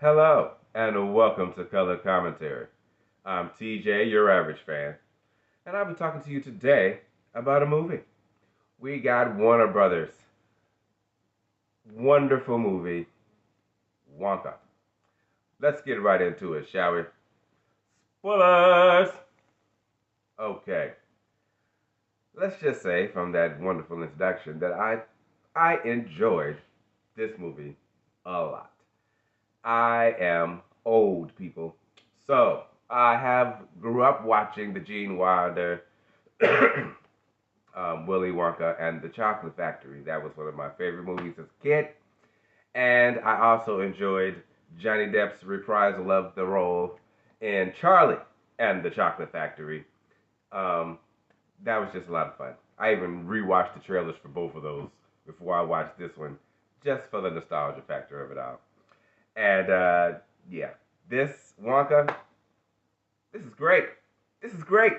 Hello, and welcome to Color Commentary. I'm TJ, your average fan, and I'll be talking to you today about a movie. We got Warner Brothers' wonderful movie, Wonka. Let's get right into it, shall we? Spoilers! Okay, let's just say from that wonderful introduction that I enjoyed this movie a lot. I am old, people. So, I have grew up watching the Gene Wilder Willy Wonka and the Chocolate Factory. That was one of my favorite movies as a kid. And I also enjoyed Johnny Depp's reprisal of the role in Charlie and the Chocolate Factory. Um, that was just a lot of fun. I even rewatched the trailers for both of those before I watched this one, just for the nostalgia factor of it all. And yeah, this Wonka, this is great. This is great.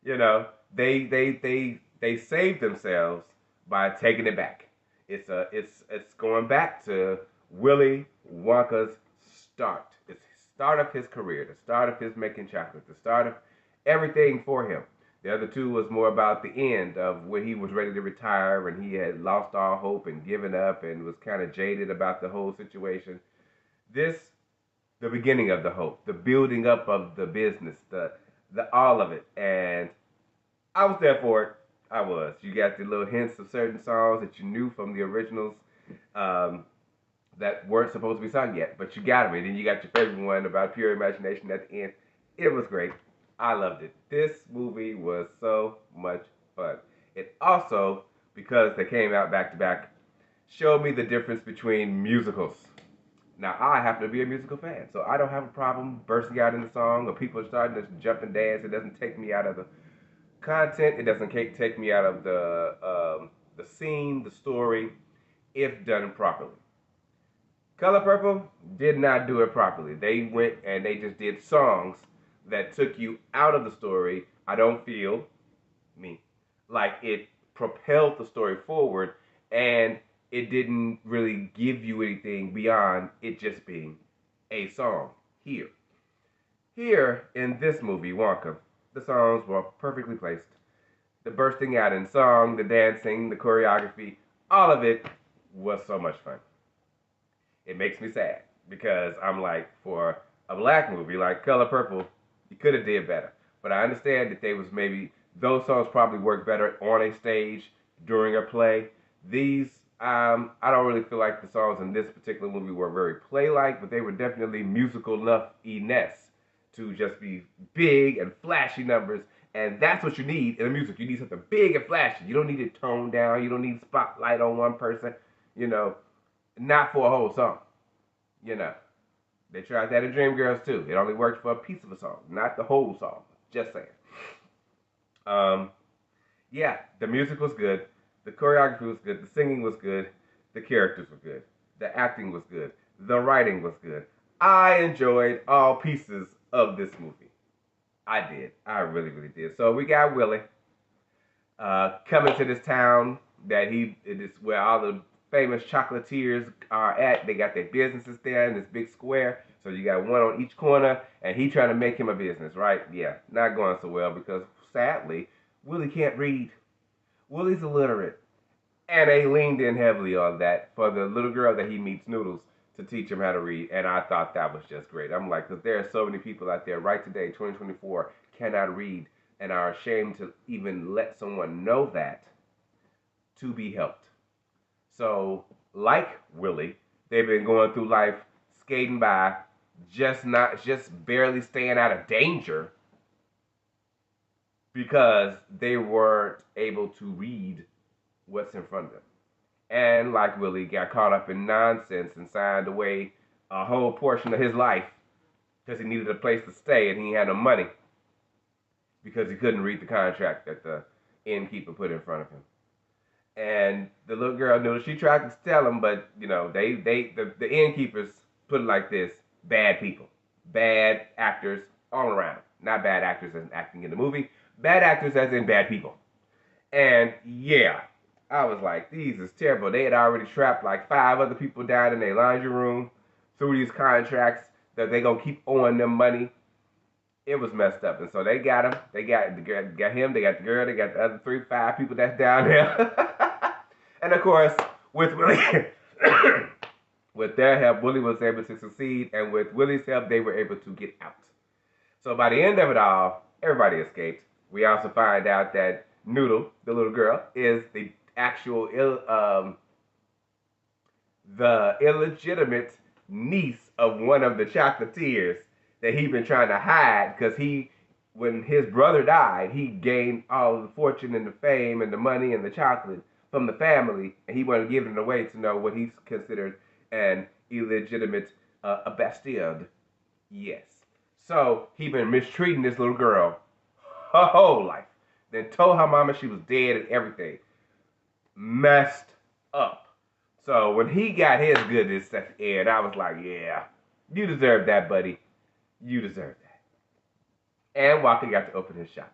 You know, they saved themselves by taking it back. It's going back to Willy Wonka's start. It's the start of his career, the start of his making chocolate, the start of everything for him. The other two was more about the end of when he was ready to retire and he had lost all hope and given up and was kind of jaded about the whole situation. This, the beginning of the hope, the building up of the business, the all of it, and I was there for it. I was. You got the little hints of certain songs that you knew from the originals um, that weren't supposed to be sung yet, but you got them. And then you got your favorite one about pure imagination at the end. It was great. I loved it. This movie was so much fun. It also, because they came out back to back, showed me the difference between musicals. Now, I happen to be a musical fan, so I don't have a problem bursting out in the song or people starting to jump and dance. It doesn't take me out of the content. It doesn't take me out of the scene, the story, if done properly. Color Purple did not do it properly. They went and they just did songs that took you out of the story. I don't feel me like it propelled the story forward, and it didn't really give you anything beyond it just being a song. Here in this movie, Wonka, the songs were perfectly placed. The bursting out in song, the dancing, the choreography, all of it was so much fun. It makes me sad because I'm like, for a black movie like Color Purple, you could have did better. But I understand that they was maybe those songs probably work better on a stage during a play. These I don't really feel like the songs in this particular movie were very play-like, but they were definitely musical enough to just be big and flashy numbers. And that's what you need in a music. You need something big and flashy. You don't need it toned down. You don't need spotlight on one person. You know, not for a whole song. You know, they tried that in Dreamgirls too. It only worked for a piece of a song, not the whole song. Just saying. Um, yeah, the music was good. The choreography was good. The singing was good. The characters were good. The acting was good. The writing was good. I enjoyed all pieces of this movie. I did. I really, really did. So we got Willie coming to this town that it is where all the famous chocolatiers are at. They got their businesses there in this big square. So you got one on each corner, and he trying to make him a business, right? Yeah, not going so well because sadly, Willie can't read. Willie's illiterate. And they leaned in heavily on that for the little girl that he meets, Noodles, to teach him how to read. And I thought that was just great. I'm like, because there are so many people out there right today, 2024, cannot read and are ashamed to even let someone know that to be helped. So, like Willie, they've been going through life skating by, just barely staying out of danger because they weren't able to read what's in front of them. And like Willie got caught up in nonsense and signed away a whole portion of his life because he needed a place to stay and he had no money because he couldn't read the contract that the innkeeper put in front of him. And the little girl knew she tried to tell him, but you know, the innkeepers put it like this: bad people, bad actors all around. Not bad actors as in acting in the movie, bad actors as in bad people. And yeah, I was like, these is terrible. They had already trapped like 5 other people down in their laundry room. through these contracts that they gonna keep owing them money. It was messed up, and so they got him. They got him. They got the girl. They got the other 5 people that's down there. And of course, with Willie, with their help, Willie was able to succeed, and with Willie's help, they were able to get out. So by the end of it all, everybody escaped. We also find out that Noodle, the little girl, is the actual the illegitimate niece of one of the chocolatiers that he'd been trying to hide because when his brother died, he gained all of the fortune and the fame and the money and the chocolate from the family, and he wasn't giving it away to know what he's considered an illegitimate a bastard. Yes. So he been mistreating this little girl her whole life. Then told her mama she was dead and everything. Messed up. So when he got his goodness at the end, I was like, yeah, you deserve that, buddy. You deserve that. And Wonka got to open his shop.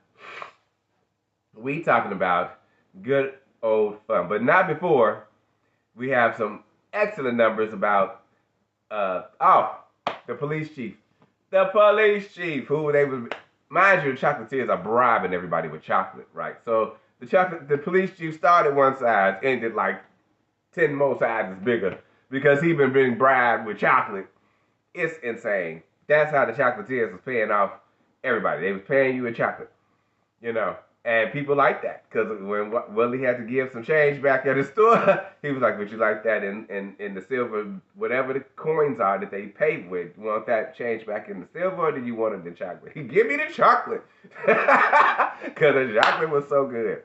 We talking about good old fun. But not before we have some excellent numbers about, the police chief. The police chief, who they was, mind you, the chocolatiers are bribing everybody with chocolate, right? So the police chief started one size, ended like 10 more sizes bigger because he been being bribed with chocolate. It's insane. That's how the chocolatiers was paying off everybody. They was paying you in chocolate, you know. And people like that because when Willie had to give some change back at the store, he was like, "Would you like that in the silver, whatever the coins are that they paid with? You want that change back in the silver, or do you want it in chocolate?" He give me the chocolate because the chocolate was so good.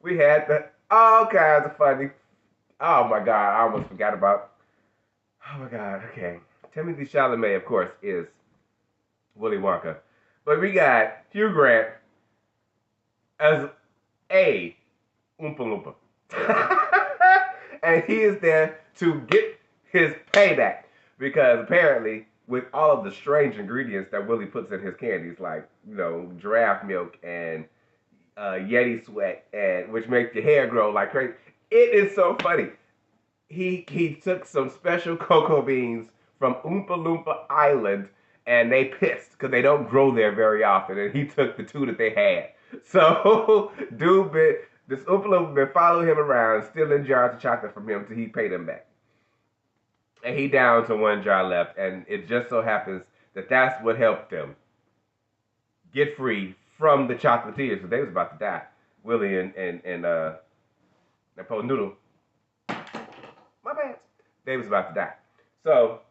We had all kinds of funny. Oh my God, I almost forgot about. Oh my God, okay. Timothy Chalamet, of course, is Willy Wonka, but we got Hugh Grant as a Oompa Loompa. And he is there to get his payback because apparently with all of the strange ingredients that Willie puts in his candies, like, you know, giraffe milk and Yeti sweat, and which makes your hair grow like crazy. It is so funny. He took some special cocoa beans from Oompa Loompa Island, and they pissed because they don't grow there very often, and he took the 2 that they had. So, this Oompa Loompa been following him around, stealing jars of chocolate from him till he paid him back. And he down to 1 jar left, and it just so happens that that's what helped them get free from the chocolatiers, because they was about to die. Willie and poor Noodle, my bad. They was about to die. So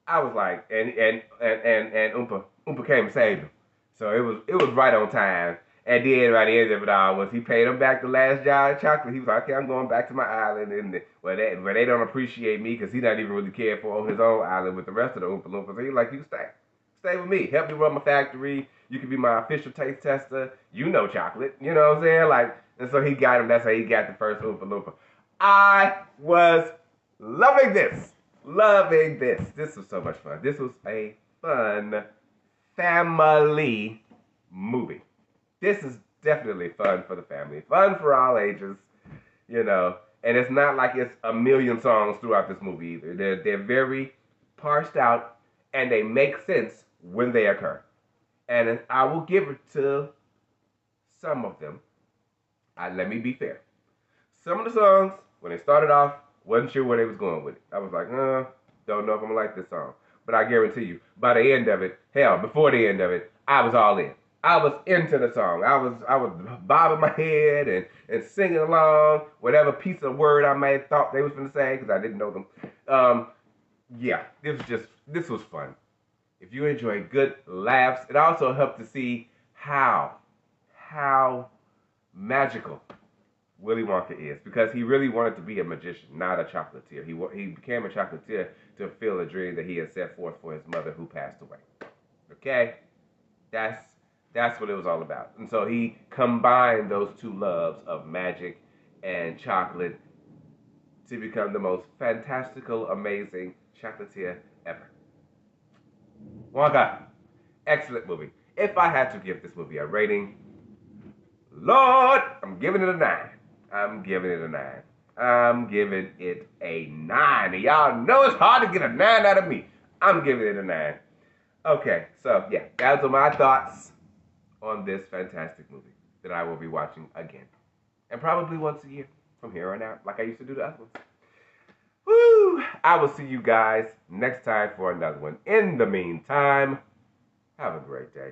I was like, and Oompa came and saved him. So it was right on time. And then by the end of it all, once he paid him back the last jar of chocolate, he was like, okay, I'm going back to my island, and where they don't appreciate me because he not even really cared for on his own island with the rest of the Oompa Loompas. So he's like, you stay with me, help me run my factory. You can be my official taste tester. You know chocolate, you know what I'm saying? Like, and so he got him. That's how he got the first Oompa Loompa. I was loving this. This was so much fun. This was a fun family movie. This is definitely fun for the family. Fun for all ages, you know. And it's not like it's a million songs throughout this movie either. They're very parsed out, and they make sense when they occur. And I will give it to some of them. Let me be fair. Some of the songs, when they started off, wasn't sure where they was going with it. I was like, don't know if I'm gonna like this song. But I guarantee you, by the end of it, hell, before the end of it, I was all in. I was into the song. I was bobbing my head and singing along, whatever piece of word I may have thought they was gonna say, because I didn't know them. Yeah, this was fun. If you enjoy good laughs, it also helped to see how magical Willy Wonka is, because he really wanted to be a magician, not a chocolatier. He became a chocolatier to fulfill a dream that he had set forth for his mother who passed away. Okay? That's what it was all about. And so he combined those 2 loves of magic and chocolate to become the most fantastical, amazing chocolatier ever. Wonka, excellent movie. If I had to give this movie a rating, Lord, I'm giving it a 9. I'm giving it a 9. I'm giving it a 9. And y'all know it's hard to get a 9 out of me. I'm giving it a 9. Okay, so yeah, those are my thoughts on this fantastic movie that I will be watching again. And probably once a year from here on out, like I used to do the other ones. Woo! I will see you guys next time for another one. In the meantime, have a great day.